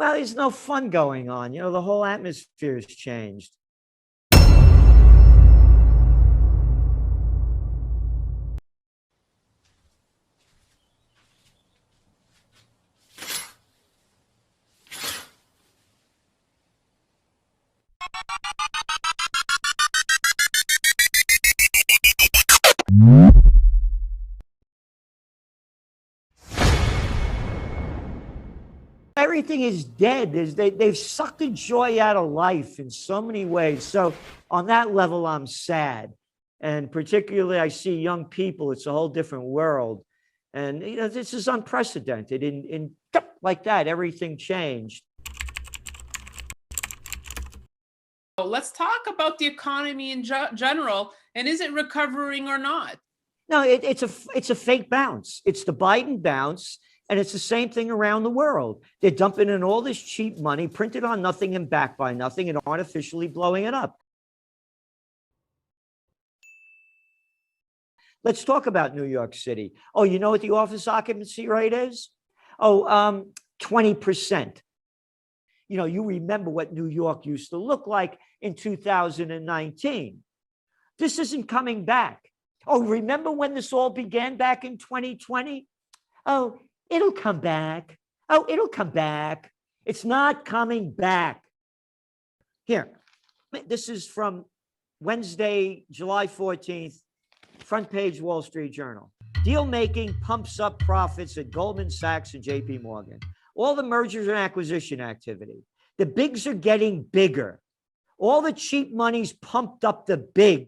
Well, there's no fun going on. The whole atmosphere has changed. Everything is dead. They've sucked the joy out of life in so many ways. So on that level, I'm sad. And particularly, I see young people. It's a whole different world. And, this is unprecedented. In like that, everything changed. Let's talk about the economy in general. And is it recovering or not? No, it's a fake bounce. It's the Biden bounce. And it's the same thing around the world. They're dumping in all this cheap money, printed on nothing and backed by nothing, and artificially blowing it up. Let's talk about New York City. Oh, you know what the office occupancy rate is? 20%. You remember what New York used to look like in 2019. This isn't coming back. Oh, remember when this all began back in 2020? Oh, it'll come back. Oh, it'll come back. It's not coming back. Here, this is from Wednesday, July 14th, front page Wall Street Journal. Deal making pumps up profits at Goldman Sachs and JP Morgan. All the mergers and acquisition activity. The bigs are getting bigger. All the cheap money's pumped up the bigs.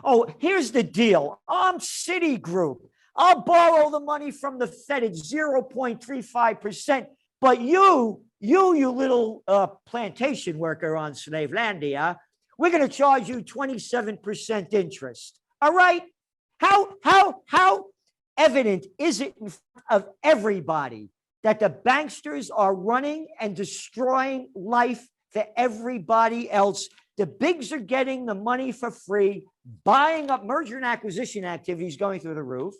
Oh, here's the deal. I'm Citigroup. I'll borrow the money from the Fed at 0.35%. But you little plantation worker on Slavelandia, we're going to charge you 27% interest. All right? How evident is it in front of everybody that the banksters are running and destroying life for everybody else? The bigs are getting the money for free, buying up merger and acquisition activities going through the roof.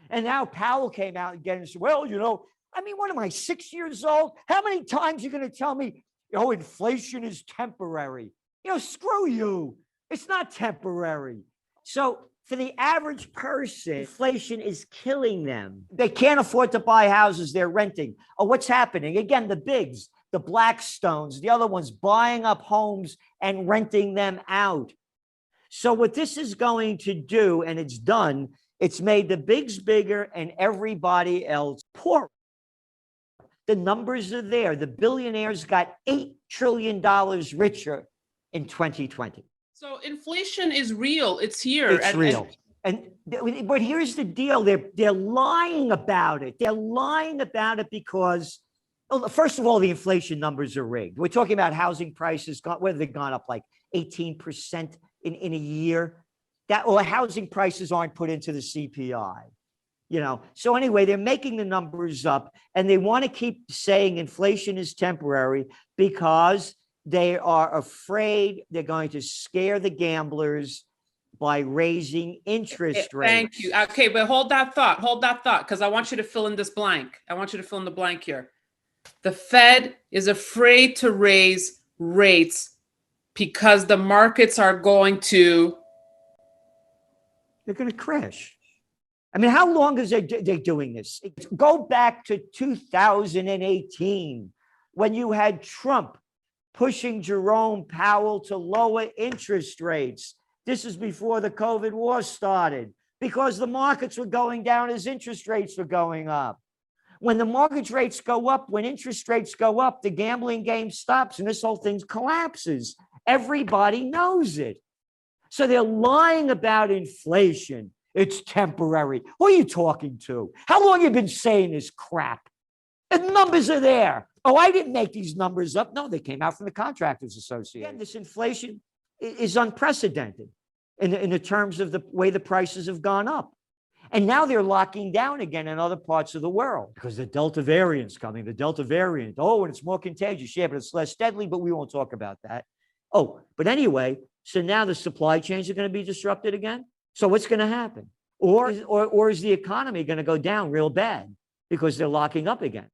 And now Powell came out again and said, well, what am I, 6 years old? How many times are you going to tell me, inflation is temporary? Screw you. It's not temporary. So for the average person, inflation is killing them. They can't afford to buy houses they're renting. Oh, what's happening? Again, the bigs, the Blackstones, the other ones buying up homes and renting them out. So what this is going to do, and it's done, it's made the bigs bigger and everybody else poorer. The numbers are there. The billionaires got $8 trillion richer in 2020. So inflation is real. It's here. It's real. But here's the deal. They're lying about it. They're lying about it because, first of all, the inflation numbers are rigged. We're talking about housing prices, whether they've gone up like 18% in a year. Housing prices aren't put into the CPI. So anyway, they're making the numbers up, and they want to keep saying inflation is temporary because they are afraid they're going to scare the gamblers by raising interest rates. Thank you. Okay, but hold that thought, because I want you to fill in this blank. I want you to fill in the blank here. The Fed is afraid to raise rates because the markets are going to... They're going to crash. How long is they doing this? Go back to 2018 when you had Trump pushing Jerome Powell to lower interest rates. This is before the COVID war started because the markets were going down as interest rates were going up. When the mortgage rates go up, when interest rates go up, the gambling game stops and this whole thing collapses. Everybody knows it. So they're lying about inflation. It's temporary. Who are you talking to? How long have you been saying this crap? The numbers are there. Oh, I didn't make these numbers up. No, they came out from the Contractors Association. Again, this inflation is unprecedented in the terms of the way the prices have gone up. And now they're locking down again in other parts of the world because the Delta variant's coming. The Delta variant. Oh, and it's more contagious. Yeah, but it's less deadly, but we won't talk about that. Oh, but anyway, so now the supply chains are going to be disrupted again. So what's going to happen? Or is the economy going to go down real bad because they're locking up again?